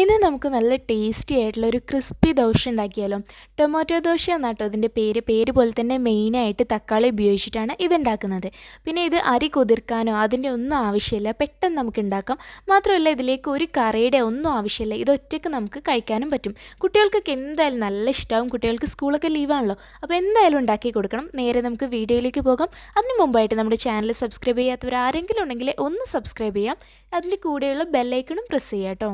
ഇന്ന് നമുക്ക് നല്ല ടേസ്റ്റി ആയിട്ടുള്ള ഒരു ക്രിസ്പി ദോശ ഉണ്ടാക്കിയാലോ. ടൊമാറ്റോ ദോശ എന്നാട്ടോ ഇതിൻ്റെ പേര് പോലെ തന്നെ മെയിനായിട്ട് തക്കാളി ഉപയോഗിച്ചിട്ടാണ് ഇതുണ്ടാക്കുന്നത്. പിന്നെ ഇത് അരി കുതിർക്കാനോ അതിൻ്റെ ഒന്നും ആവശ്യമില്ല, പെട്ടെന്ന് നമുക്ക് ഉണ്ടാക്കാം. മാത്രമല്ല ഇതിലേക്ക് ഒരു കറിയുടെ ഒന്നും ആവശ്യമില്ല, ഇതൊറ്റയ്ക്ക് നമുക്ക് കഴിക്കാനും പറ്റും. കുട്ടികൾക്കൊക്കെ എന്തായാലും നല്ല ഇഷ്ടമാവും. കുട്ടികൾക്ക് സ്കൂളൊക്കെ ലീവാണല്ലോ, അപ്പോൾ എന്തായാലും ഉണ്ടാക്കി കൊടുക്കണം. നേരെ നമുക്ക് വീഡിയോയിലേക്ക് പോകാം. അതിന് മുമ്പായിട്ട് നമ്മുടെ ചാനൽ സബ്സ്ക്രൈബ് ചെയ്യാത്തവർ ആരെങ്കിലും ഉണ്ടെങ്കിൽ ഒന്ന് സബ്സ്ക്രൈബ് ചെയ്യാം. അതിൻ്റെ കൂടെയുള്ള ബെല്ലൈക്കണും പ്രസ് ചെയ്യാം കേട്ടോ.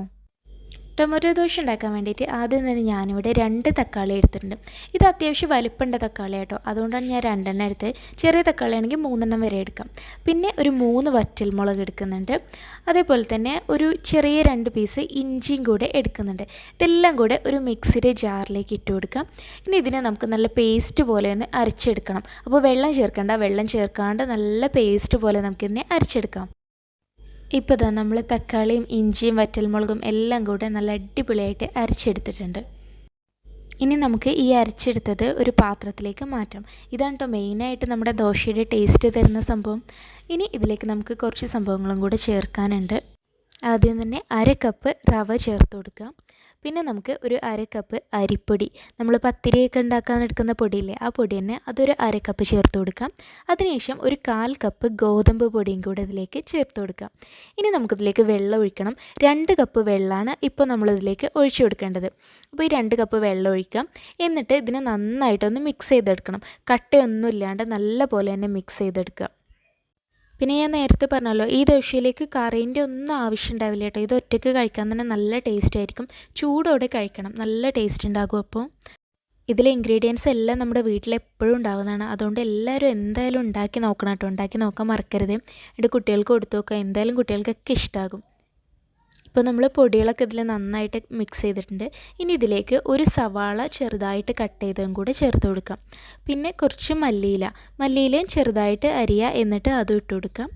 ടൊമാറ്റോ ദോശ ഉണ്ടാക്കാൻ വേണ്ടിയിട്ട് ആദ്യം തന്നെ ഞാനിവിടെ 2 തക്കാളി എടുത്തിട്ടുണ്ട്. ഇത് അത്യാവശ്യം വലിപ്പമുള്ള തക്കാളി കേട്ടോ, അതുകൊണ്ടാണ് ഞാൻ 2 എണ്ണം എടുത്തത്. ചെറിയ തക്കാളി ആണെങ്കിൽ 3 എണ്ണം വരെ എടുക്കാം. പിന്നെ ഒരു 3 വറ്റൽമുളക് എടുക്കുന്നുണ്ട്. അതേപോലെ തന്നെ ഒരു ചെറിയ 2 പീസ് ഇഞ്ചിയും കൂടെ എടുക്കുന്നുണ്ട്. ഇതെല്ലാം കൂടെ ഒരു മിക്സിയുടെ ജാറിലേക്ക് ഇട്ട് കൊടുക്കാം. ഇനി ഇതിനെ നമുക്ക് നല്ല പേസ്റ്റ് പോലെ ഒന്ന് അരച്ചെടുക്കണം. അപ്പോൾ വെള്ളം ചേർക്കാണ്ട് നല്ല പേസ്റ്റ് പോലെ നമുക്കിതിനെ അരച്ചെടുക്കാം. ഇപ്പോൾ ഇതാ നമ്മൾ തക്കാളിയും ഇഞ്ചിയും വറ്റൽമുളകും എല്ലാം കൂടെ നല്ല അടിപൊളിയായിട്ട് അരച്ചെടുത്തിട്ടുണ്ട്. ഇനി നമുക്ക് ഈ അരച്ചെടുത്തത് ഒരു പാത്രത്തിലേക്ക് മാറ്റാം. ഇതാണ് കേട്ടോ മെയിനായിട്ട് നമ്മുടെ ദോശയുടെ ടേസ്റ്റ് തരുന്ന സംഭവം. ഇനി ഇതിലേക്ക് നമുക്ക് കുറച്ച് സംഭവങ്ങളും കൂടെ ചേർക്കാനുണ്ട്. ആദ്യം തന്നെ 1/2 കപ്പ് റവ ചേർത്ത് കൊടുക്കാം. പിന്നെ നമുക്ക് ഒരു 1/2 കപ്പ് അരിപ്പൊടി, നമ്മൾ പത്തിരിയൊക്കെ ഉണ്ടാക്കാൻ എടുക്കുന്ന പൊടിയില്ലേ, ആ പൊടി തന്നെ അതൊരു 1/2 കപ്പ് ചേർത്ത് കൊടുക്കാം. അതിനുശേഷം ഒരു 1/4 കപ്പ് ഗോതമ്പ് പൊടിയും കൂടെ ഇതിലേക്ക് ചേർത്ത് കൊടുക്കാം. ഇനി നമുക്കിതിലേക്ക് വെള്ളം ഒഴിക്കണം. 2 കപ്പ് വെള്ളമാണ് ഇപ്പോൾ നമ്മളിതിലേക്ക് ഒഴിച്ചു കൊടുക്കേണ്ടത്. അപ്പോൾ ഈ 2 കപ്പ് വെള്ളം ഒഴിക്കാം. എന്നിട്ട് ഇതിനെ നന്നായിട്ടൊന്ന് മിക്സ് ചെയ്തെടുക്കണം. കട്ടയൊന്നും ഇല്ലാണ്ട് നല്ല പോലെ തന്നെ മിക്സ് ചെയ്തെടുക്കുക. പിന്നെ ഞാൻ നേരത്തെ പറഞ്ഞല്ലോ, ഈ ദോശയിലേക്ക് കറീൻ്റെ ഒന്നും ആവശ്യം ഉണ്ടാവില്ല കേട്ടോ. ഇത് ഒറ്റയ്ക്ക് കഴിക്കാൻ തന്നെ നല്ല ടേസ്റ്റ് ആയിരിക്കും. ചൂടോടെ കഴിക്കണം, നല്ല ടേസ്റ്റ് ഉണ്ടാകും. അപ്പോൾ ഇതിലെ ഇൻഗ്രീഡിയൻസ് എല്ലാം നമ്മുടെ വീട്ടിലെപ്പോഴും ഉണ്ടാകുന്നതാണ്. അതുകൊണ്ട് എല്ലാവരും എന്തായാലും ഉണ്ടാക്കി നോക്കണം കേട്ടോ. ഉണ്ടാക്കി നോക്കാൻ മറക്കരുത്. എന്നിട്ട് കുട്ടികൾക്ക് കൊടുത്തു നോക്കുക, എന്തായാലും കുട്ടികൾക്കൊക്കെ ഇഷ്ടമാകും. ഇപ്പോൾ നമ്മൾ പൊടികളൊക്കെ ഇതിൽ നന്നായിട്ട് മിക്സ് ചെയ്തിട്ടുണ്ട്. ഇനി ഇതിലേക്ക് ഒരു സവാള ചെറുതായിട്ട് കട്ട് ചെയ്തതും കൂടെ ചേർത്ത് കൊടുക്കാം. പിന്നെ കുറച്ച് മല്ലിയിലയും ചെറുതായിട്ട് അരിയുക, എന്നിട്ട് അതും ഇട്ട് കൊടുക്കാം.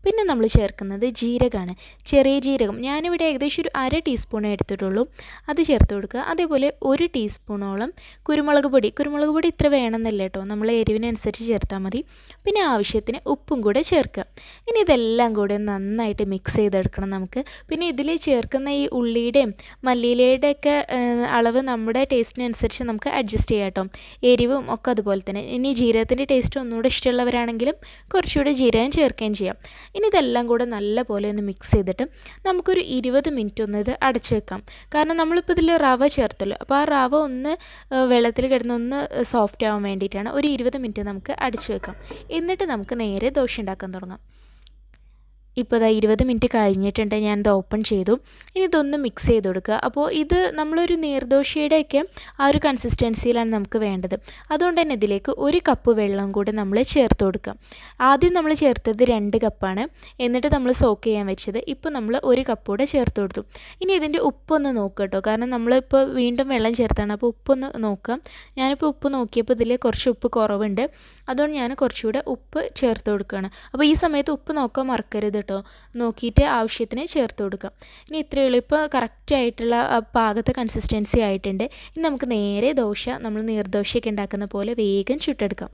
പിന്നെ നമ്മൾ ചേർക്കുന്നത് ജീരകമാണ്, ചെറിയ ജീരകം. ഞാനിവിടെ ഏകദേശം ഒരു 1/2 ടീസ്പൂണേ എടുത്തിട്ടുള്ളൂ, അത് ചേർത്ത് കൊടുക്കുക. അതേപോലെ 1 ടീസ്പൂണോളം കുരുമുളക് പൊടി ഇത്ര വേണമെന്നില്ല കേട്ടോ, നമ്മൾ എരിവിനനുസരിച്ച് ചേർത്താൽ മതി. പിന്നെ ആവശ്യത്തിന് ഉപ്പും കൂടെ ചേർക്കുക. ഇനി ഇതെല്ലാം കൂടെ നന്നായിട്ട് മിക്സ് ചെയ്തെടുക്കണം നമുക്ക്. പിന്നെ ഇതിൽ ചേർക്കുന്ന ഈ ഉള്ളിയുടെയും മല്ലിയിലയുടെ ഒക്കെ അളവ് നമ്മുടെ ടേസ്റ്റിനനുസരിച്ച് നമുക്ക് അഡ്ജസ്റ്റ് ചെയ്യാം കേട്ടോ. എരിവും ഒക്കെ അതുപോലെ തന്നെ. ഇനി ജീരകത്തിൻ്റെ ടേസ്റ്റ് ഒന്നുകൂടെ ഇഷ്ടമുള്ളവരാണെങ്കിലും കുറച്ചുകൂടെ ജീരകം ചേർക്കുകയും ചെയ്യാം. ഇനി ഇതെല്ലാം കൂടെ നല്ല പോലെ ഒന്ന് മിക്സ് ചെയ്തിട്ട് നമുക്കൊരു 20 മിനിറ്റ് ഒന്ന് ഇത് അടച്ചു വെക്കാം. കാരണം നമ്മളിപ്പോൾ ഇതിൽ റവ ചേർത്തല്ലോ, അപ്പോൾ ആ റവ ഒന്ന് വെള്ളത്തിൽ കിടന്ന് ഒന്ന് സോഫ്റ്റ് ആവാൻ വേണ്ടിയിട്ടാണ്. ഒരു 20 മിനിറ്റ് നമുക്ക് അടച്ചു വെക്കാം. എന്നിട്ട് നമുക്ക് നേരെ ദോശ ഉണ്ടാക്കാൻ തുടങ്ങാം. ഇപ്പോൾ ഇതാ 20 മിനിറ്റ് കഴിഞ്ഞിട്ടുണ്ട്, ഞാനിത് ഓപ്പൺ ചെയ്തു. ഇനി ഇതൊന്ന് മിക്സ് ചെയ്ത് കൊടുക്കുക. അപ്പോൾ ഇത് നമ്മളൊരു നീർദോശയുടെയൊക്കെ ആ ഒരു കൺസിസ്റ്റൻസിയിലാണ് നമുക്ക് വേണ്ടത്. അതുകൊണ്ട് തന്നെ ഇതിലേക്ക് 1 കപ്പ് വെള്ളം കൂടി നമ്മൾ ചേർത്ത് കൊടുക്കുക. ആദ്യം നമ്മൾ ചേർത്തത് 2 കപ്പാണ്, എന്നിട്ട് നമ്മൾ സോക്ക് ചെയ്യാൻ വെച്ചത്. ഇപ്പോൾ നമ്മൾ 1 കപ്പ് കൂടെ ചേർത്ത് കൊടുത്തു. ഇനി ഇതിൻ്റെ ഉപ്പൊന്ന് നോക്കുക കേട്ടോ, കാരണം നമ്മളിപ്പോൾ വീണ്ടും വെള്ളം ചേർത്താണ്. അപ്പോൾ ഉപ്പൊന്ന് നോക്കാം. ഞാനിപ്പോൾ ഉപ്പ് നോക്കിയപ്പോൾ ഇതിൽ കുറച്ച് ഉപ്പ് കുറവുണ്ട്, അതുകൊണ്ട് ഞാൻ കുറച്ചുകൂടെ ഉപ്പ് ചേർത്ത് കൊടുക്കുകയാണ്. അപ്പോൾ ഈ സമയത്ത് ഉപ്പ് നോക്കാൻ മറക്കരുത് കേട്ടോ, നോക്കിയിട്ട് ആവശ്യത്തിന് ചേർത്ത് കൊടുക്കാം. ഇനി ഇത്രയേ ഉള്ളൂ. ഇപ്പോൾ കറക്റ്റായിട്ടുള്ള പാകത്തെ കൺസിസ്റ്റൻസി ആയിട്ടുണ്ട്. ഇനി നമുക്ക് നേരെ ദോശ നമ്മൾ നീർദോശയൊക്കെ ഉണ്ടാക്കുന്ന പോലെ വേഗം ചുട്ടെടുക്കാം.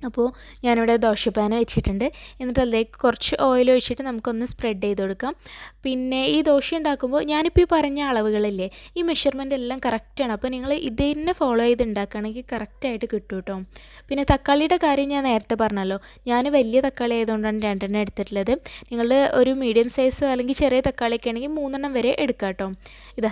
അപ്പോൾ ഞാനിവിടെ ദോശപ്പാൻ വെച്ചിട്ടുണ്ട്. എന്നിട്ട് അതിലേക്ക് കുറച്ച് ഓയിൽ ഒഴിച്ചിട്ട് നമുക്കൊന്ന് സ്പ്രെഡ് ചെയ്ത് കൊടുക്കാം. പിന്നെ ഈ ദോശ ഉണ്ടാക്കുമ്പോൾ ഞാനിപ്പോൾ ഈ പറഞ്ഞ അളവുകളില്ലേ, ഈ മെഷർമെൻ്റ് എല്ലാം കറക്റ്റാണ്. അപ്പോൾ നിങ്ങൾ ഇത് തന്നെ ഫോളോ ചെയ്ത് ഉണ്ടാക്കുകയാണെങ്കിൽ കറക്റ്റായിട്ട് കിട്ടും കേട്ടോ. പിന്നെ തക്കാളിയുടെ കാര്യം ഞാൻ നേരത്തെ പറഞ്ഞല്ലോ, ഞാൻ വലിയ തക്കാളി ആയതുകൊണ്ടാണ് 2 എണ്ണം എടുത്തിട്ടുള്ളത്. നിങ്ങൾ ഒരു മീഡിയം സൈസ് അല്ലെങ്കിൽ ചെറിയ തക്കാളിയൊക്കെ ആണെങ്കിൽ 3 എണ്ണം വരെ എടുക്കാം കേട്ടോ.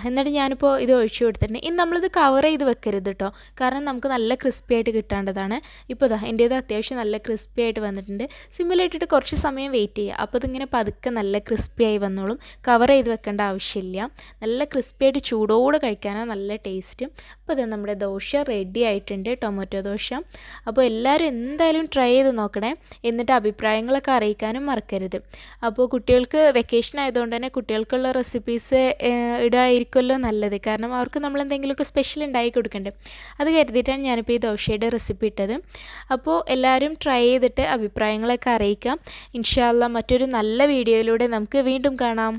എന്നിട്ട് ഞാനിപ്പോൾ ഇത് ഒഴിച്ചു കൊടുത്തിട്ടുണ്ട്. ഇനി നമ്മളിത് കവർ ചെയ്ത് വെക്കരുത് കേട്ടോ, കാരണം നമുക്ക് നല്ല ക്രിസ്പി ആയിട്ട് കിട്ടേണ്ടതാണ്. ഇപ്പോൾ എൻ്റേത് അത്യാവശ്യം നല്ല ക്രിസ്പി ആയിട്ട് വന്നിട്ടുണ്ട്. സിമ്മിലിട്ടിട്ട് കുറച്ച് സമയം വെയിറ്റ് ചെയ്യുക, അപ്പോൾ ഇതിങ്ങനെ പതുക്കെ നല്ല ക്രിസ്പി ആയി വന്നോളും. കവർ ചെയ്ത് വെക്കേണ്ട ആവശ്യമില്ല. നല്ല ക്രിസ്പി ആയിട്ട് ചൂടോടെ കഴിക്കാനാണ് നല്ല ടേസ്റ്റ്. അപ്പോൾ ഇത് നമ്മുടെ ദോശ റെഡി ആയിട്ടുണ്ട്, ടൊമാറ്റോ ദോശ. അപ്പോൾ എല്ലാവരും എന്തായാലും ട്രൈ ചെയ്ത് നോക്കണേ, എന്നിട്ട് അഭിപ്രായങ്ങളൊക്കെ അറിയിക്കാനും മറക്കരുത്. അപ്പോൾ കുട്ടികൾക്ക് വെക്കേഷൻ ആയതുകൊണ്ട് തന്നെ കുട്ടികൾക്കുള്ള റെസിപ്പീസ് ഇടായിരിക്കുമല്ലോ നല്ലത്, കാരണം അവർക്ക് നമ്മൾ എന്തെങ്കിലുമൊക്കെ സ്പെഷ്യൽ ഉണ്ടാക്കി കൊടുക്കണ്ടേ. അത് കരുതിയിട്ടാണ് ഞാനിപ്പോൾ ഈ ദോശയുടെ റെസിപ്പി ഇട്ടത്. അപ്പോൾ എല്ലാവരും ട്രൈ ചെയ്തിട്ട് അഭിപ്രായങ്ങളൊക്കെ അറിയിക്കാം. ഇൻഷാ അല്ലാഹ് മറ്റൊരു നല്ല വീഡിയോയിലൂടെ നമുക്ക് വീണ്ടും കാണാം.